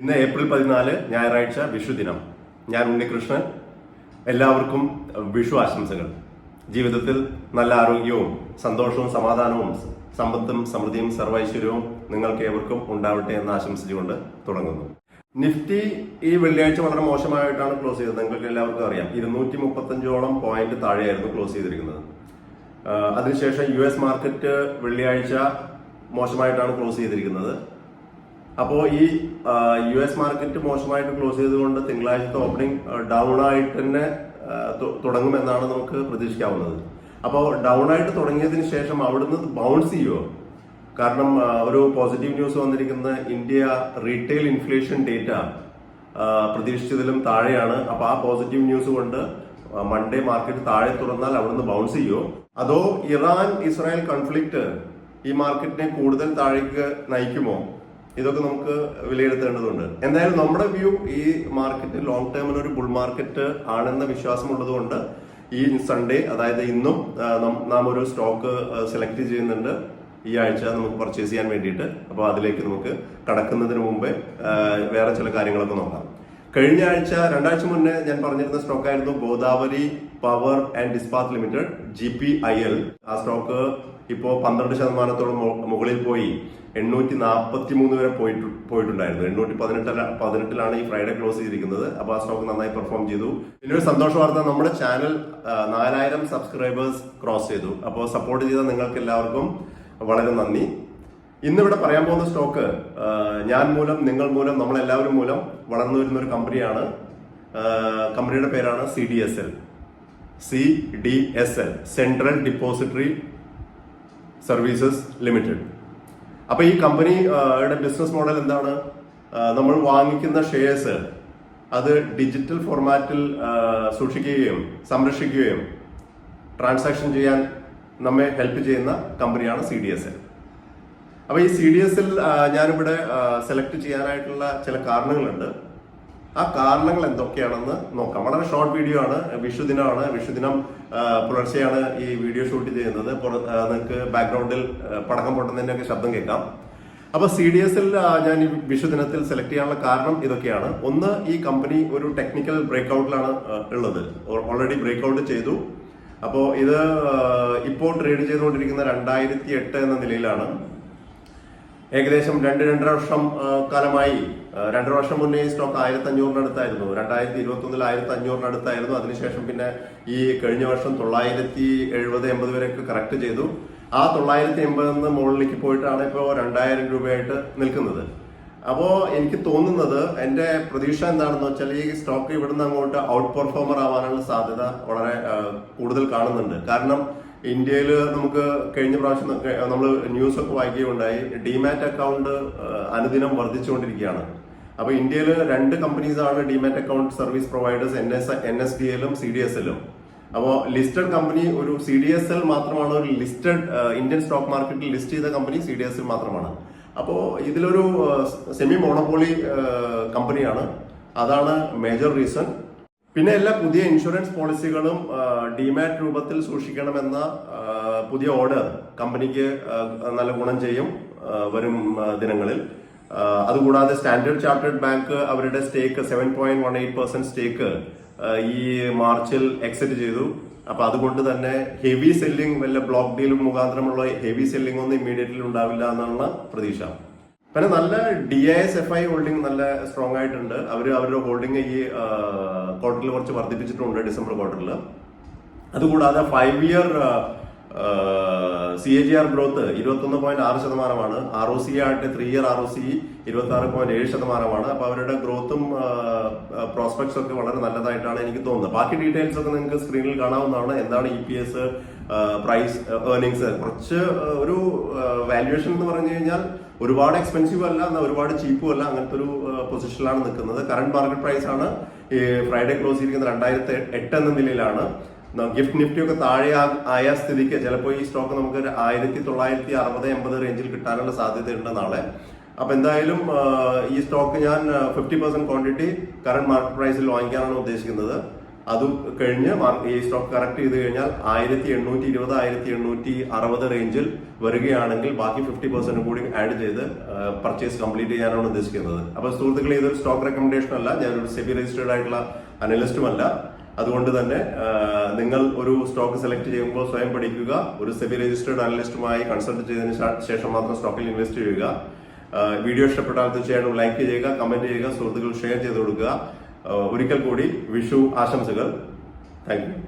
ഇന്ന് ഏപ്രിൽ 14 ഞായറാഴ്ച വിഷുദിനം. ഞാൻ ഉണ്ണികൃഷ്ണൻ. എല്ലാവർക്കും വിഷു ആശംസകൾ. ജീവിതത്തിൽ നല്ല ആരോഗ്യവും സന്തോഷവും സമാധാനവും സമ്പത്തും സമൃദ്ധിയും സർവൈശ്വര്യവും നിങ്ങൾക്ക് ഏവർക്കും ഉണ്ടാവട്ടെ എന്ന് ആശംസിച്ചുകൊണ്ട് തുടങ്ങുന്നു. നിഫ്റ്റി ഈ വെള്ളിയാഴ്ച വളരെ മോശമായിട്ടാണ് ക്ലോസ് ചെയ്തത്. നിങ്ങൾക്ക് എല്ലാവർക്കും അറിയാം, 235ഓളം പോയിന്റ് താഴെയായിരുന്നു ക്ലോസ് ചെയ്തിരിക്കുന്നത്. അതിനുശേഷം US മാർക്കറ്റ് വെള്ളിയാഴ്ച മോശമായിട്ടാണ് ക്ലോസ് ചെയ്തിരിക്കുന്നത്. അപ്പോൾ ഈ US മാർക്കറ്റ് മോശമായിട്ട് ക്ലോസ് ചെയ്തുകൊണ്ട് തിങ്കളാഴ്ചത്തെ ഓപ്പണിംഗ് ഡൗൺ ആയിട്ട് തന്നെ തുടങ്ങുമെന്നാണ് നമുക്ക് പ്രതീക്ഷിക്കാവുന്നത്. അപ്പോൾ ഡൗൺ ആയിട്ട് തുടങ്ങിയതിന് ശേഷം അവിടുന്ന് ബൗൺസ് ചെയ്യുമോ? കാരണം ഒരു പോസിറ്റീവ് ന്യൂസ് വന്നിരിക്കുന്ന ഇന്ത്യ റീറ്റെയിൽ ഇൻഫ്ലേഷൻ ഡേറ്റ പ്രതീക്ഷിച്ചതിലും താഴെയാണ്. അപ്പോൾ ആ പോസിറ്റീവ് ന്യൂസ് കൊണ്ട് മൺഡേ മാർക്കറ്റ് താഴെ തുറന്നാൽ അവിടുന്ന് ബൗൺസ് ചെയ്യുമോ? അതോ ഇറാൻ ഇസ്രായേൽ കോൺഫ്ലിക്റ്റ് ഈ മാർക്കറ്റിനെ കൂടുതൽ താഴേക്ക് നയിക്കുമോ? ഇതൊക്കെ നമുക്ക് വിലയിരുത്തേണ്ടതുണ്ട്. എന്തായാലും നമ്മുടെ വ്യൂ ഈ മാർക്കറ്റ് ലോങ് ടേമിൽ ഒരു ബുൾ മാർക്കറ്റ് ആണെന്ന വിശ്വാസമുള്ളത് കൊണ്ട് ഈ സൺഡേ, അതായത് ഇന്നും നാം ഒരു സ്റ്റോക്ക് സെലക്ട് ചെയ്യുന്നുണ്ട് ഈ ആഴ്ച നമുക്ക് പർച്ചേസ് ചെയ്യാൻ വേണ്ടിയിട്ട്. അപ്പോൾ അതിലേക്ക് നമുക്ക് കടക്കുന്നതിന് മുമ്പേ വേറെ ചില കാര്യങ്ങളൊക്കെ നോക്കാം. കഴിഞ്ഞ ആഴ്ച 2 ആഴ്ച മുന്നേ ഞാൻ പറഞ്ഞിരുന്ന സ്റ്റോക്കായിരുന്നു Godavari power and Ispat limited, GPIL. ആ സ്റ്റോക്ക് ഇപ്പോൾ 12% മുകളിൽ പോയി 843 വരെ പോയിട്ടുണ്ടായിരുന്നു. 818 ഈ ഫ്രൈഡേ ക്ലോസ് ചെയ്തിരിക്കുന്നത്. അപ്പോൾ ആ സ്റ്റോക്ക് നന്നായി പെർഫോം ചെയ്തു. പിന്നെ ഒരു സന്തോഷ വാർത്ത, നമ്മുടെ ചാനൽ 4000 സബ്സ്ക്രൈബേഴ്സ് ക്രോസ് ചെയ്തു. അപ്പോൾ സപ്പോർട്ട് ചെയ്ത നിങ്ങൾക്ക് എല്ലാവർക്കും വളരെ നന്ദി. ഇന്നിവിടെ പറയാൻ പോകുന്ന സ്റ്റോക്ക് ഞാൻ മൂലം, നിങ്ങൾ മൂലം, നമ്മളെല്ലാവരും മൂലം വളർന്നു വരുന്ന ഒരു കമ്പനിയാണ്. കമ്പനിയുടെ പേരാണ് CDSL, central depository services limited. അപ്പൊ ഈ കമ്പനിയുടെ ബിസിനസ് മോഡൽ എന്താണ്? നമ്മൾ വാങ്ങിക്കുന്ന ഷെയർസ് അത് ഡിജിറ്റൽ ഫോർമാറ്റിൽ സൂക്ഷിക്കുകയും സംരക്ഷിക്കുകയും ട്രാൻസാക്ഷൻ ചെയ്യാൻ നമ്മെ ഹെൽപ്പ് ചെയ്യുന്ന കമ്പനിയാണ് CDSL. അപ്പൊ ഈ CDSL ഞാനിവിടെ സെലക്ട് ചെയ്യാനായിട്ടുള്ള ചില കാരണങ്ങളുണ്ട്. ആ കാരണങ്ങൾ എന്തൊക്കെയാണെന്ന് നോക്കാം. വളരെ ഷോർട്ട് വീഡിയോ ആണ്. വിഷുദിനമാണ്. വിഷുദിനം പുലർച്ചെയാണ് ഈ വീഡിയോ ഷൂട്ട് ചെയ്യുന്നത്. നിങ്ങൾക്ക് ബാക്ക്ഗ്രൗണ്ടിൽ പടക്കം പൊട്ടുന്നതിന്റെ ശബ്ദം കേൾക്കാം. അപ്പൊ CDSL ഞാൻ ഈ വിഷുദിനത്തിൽ സെലക്ട് ചെയ്യാനുള്ള കാരണം ഇതൊക്കെയാണ്. ഒന്ന്, ഈ കമ്പനി ഒരു ടെക്നിക്കൽ ബ്രേക്ക്ഔട്ടിലാണ് ഉള്ളത്. ഓൾറെഡി ബ്രേക്ക്ഔട്ട് ചെയ്തു. അപ്പോൾ ഇത് ഇപ്പോൾ ട്രേഡ് ചെയ്തുകൊണ്ടിരിക്കുന്ന 2008 എന്ന നിലയിലാണ്. ഏകദേശം 2-2.5 വർഷം കാലമായി. 2 വർഷം മുന്നേ ഈ സ്റ്റോക്ക് 1500-അടുത്തായിരുന്നു. 2021 1500-അടുത്തായിരുന്നു. അതിനുശേഷം പിന്നെ ഈ കഴിഞ്ഞ വർഷം 970-80 വരെയൊക്കെ കറക്റ്റ് ചെയ്തു. ആ 980 മുകളിലേക്ക് പോയിട്ടാണ് ഇപ്പോൾ 2000 രൂപയായിട്ട് നിൽക്കുന്നത്. അപ്പോ എനിക്ക് തോന്നുന്നത്, എന്റെ പ്രതീക്ഷ എന്താണെന്ന് വെച്ചാൽ ഈ സ്റ്റോക്ക് ഇവിടുന്ന് അങ്ങോട്ട് ഔട്ട് പെർഫോമർ ആവാനുള്ള സാധ്യത വളരെ കൂടുതൽ കാണുന്നുണ്ട്. കാരണം ഇന്ത്യയിൽ നമുക്ക് കഴിഞ്ഞ പ്രാവശ്യം നമ്മൾ ന്യൂസ് ഒക്കെ വായിക്കുകയുണ്ടായി, ഡിമാറ്റ് അക്കൗണ്ട് അനുദിനം വർദ്ധിച്ചുകൊണ്ടിരിക്കുകയാണ്. അപ്പൊ ഇന്ത്യയിൽ 2 കമ്പനീസാണ് ഡിമാറ്റ് അക്കൗണ്ട് സർവീസ് പ്രൊവൈഡേഴ്സ്, NSDL-ഉം CDSL-ഉം. അപ്പോൾ ലിസ്റ്റഡ് കമ്പനി ഒരു CDSL മാത്രമാണ്. ഒരു ലിസ്റ്റഡ് ഇന്ത്യൻ സ്റ്റോക്ക് മാർക്കറ്റിൽ ലിസ്റ്റ് ചെയ്ത കമ്പനി CDSL മാത്രമാണ്. അപ്പോൾ ഇതിലൊരു സെമി മോണോപോളി കമ്പനിയാണ്. അതാണ് മേജർ റീസൺ. പിന്നെ എല്ലാ പുതിയ ഇൻഷുറൻസ് പോളിസികളും ഡിമാറ്റ് രൂപത്തിൽ സൂക്ഷിക്കണമെന്ന പുതിയ ഓർഡർ കമ്പനിക്ക് നല്ല ഗുണം ചെയ്യും വരും ദിനങ്ങളിൽ. അതുകൂടാതെ സ്റ്റാൻഡേർഡ് ചാർട്ടേഡ് ബാങ്ക് അവരുടെ സ്റ്റേക്ക് 7.18% സ്റ്റേക്ക് ഈ മാർച്ചിൽ എക്സിറ്റ് ചെയ്തു. അപ്പൊ അതുകൊണ്ട് തന്നെ ഹെവി സെല്ലിംഗ്, വല്ല ബ്ലോക്ക് ഡീലും മുഖാന്തരമുള്ള ഹെവി സെല്ലിംഗ് ഒന്നും ഇമ്മീഡിയറ്റ്ലി ഉണ്ടാവില്ല എന്നാണ് പ്രതീക്ഷ. പിന്നെ നല്ല DISFI ഹോൾഡിംഗ് നല്ല സ്ട്രോങ് ആയിട്ടുണ്ട്. അവരുടെ ഹോൾഡിംഗ് ഈ ക്വാർട്ടറിൽ കുറച്ച് വർദ്ധിപ്പിച്ചിട്ടുണ്ട്, ഡിസംബർ ക്വാർട്ടറിൽ. അതുകൂടാതെ 5 ഇയർ CAGR ഗ്രോത്ത് 21.6%. ROC ആയിട്ട് 3 ഇയർ ROC 26.7%. അപ്പൊ അവരുടെ ഗ്രോത്തും പ്രോസ്പെക്ട്സ് ഒക്കെ വളരെ നല്ലതായിട്ടാണ് എനിക്ക് തോന്നുന്നത്. ബാക്കി ഡീറ്റെയിൽസ് ഒക്കെ നിങ്ങൾക്ക് സ്ക്രീനിൽ കാണാവുന്നതാണ്. എന്താണ് EPS, പ്രൈസ്, ഏർണിങ്സ്. കുറച്ച് ഒരു വാല്യുവേഷൻ എന്ന് പറഞ്ഞു കഴിഞ്ഞാൽ ഒരുപാട് എക്സ്പെൻസീവ് അല്ല, എന്നാൽ ഒരുപാട് ചീപ്പും അല്ല. അങ്ങനത്തെ ഒരു പൊസിഷനിലാണ് നിൽക്കുന്നത്. കറന്റ് മാർക്കറ്റ് പ്രൈസ് ആണ് ഈ ഫ്രൈഡേ ക്ലോസ് ചെയ്തിരിക്കുന്നത് 2008 എന്ന നിലയിലാണ്. ഗിഫ്റ്റ് നിഫ്റ്റി ഒക്കെ താഴെ ആയ സ്ഥിതിക്ക് ചിലപ്പോൾ ഈ സ്റ്റോക്ക് നമുക്ക് 1960-80 റേഞ്ചിൽ കിട്ടാനുള്ള സാധ്യതയുണ്ട് നാളെ. അപ്പൊ എന്തായാലും ഈ സ്റ്റോക്ക് ഞാൻ 50% ക്വാണ്ടിറ്റി കറന്റ് മാർക്കറ്റ് പ്രൈസിൽ വാങ്ങിക്കാനാണ് ഉദ്ദേശിക്കുന്നത്. അത് കഴിഞ്ഞ് ഈ സ്റ്റോക്ക് കറക്റ്റ് ചെയ്ത് കഴിഞ്ഞാൽ 1820 1860 റേഞ്ചിൽ വരികയാണെങ്കിൽ ബാക്കി 50% കൂടി ആഡ് ചെയ്ത് പർച്ചേസ് കംപ്ലീറ്റ് ചെയ്യാനാണ് ഉദ്ദേശിക്കുന്നത്. അപ്പൊ സുഹൃത്തുക്കളെ, ഇതൊരു സ്റ്റോക്ക് റെക്കമെൻഡേഷൻ അല്ല, ഞാനൊരു സെബി രജിസ്റ്റേർഡ് ആയിട്ടുള്ള അനലിസ്റ്റും അല്ല. അതുകൊണ്ട് തന്നെ നിങ്ങൾ ഒരു സ്റ്റോക്ക് സെലക്ട് ചെയ്യുമ്പോൾ സ്വയം പഠിക്കുക. ഒരു സെബി രജിസ്റ്റേർഡ് അനലിസ്റ്റുമായി കൺസൾട്ട് ചെയ്തതിന് ശേഷം മാത്രം സ്റ്റോക്കിൽ ഇൻവെസ്റ്റ് ചെയ്യുക. വീഡിയോ ഇഷ്ടപ്പെട്ടാൽ തീർച്ചയായിട്ടും ലൈക്ക് ചെയ്യുക, കമന്റ് ചെയ്യുക, സുഹൃത്തുക്കൾ ഷെയർ ചെയ്ത് കൊടുക്കുക. ഒരിക്കൽ കൂടി വിഷു ആശംസകൾ. Thank you.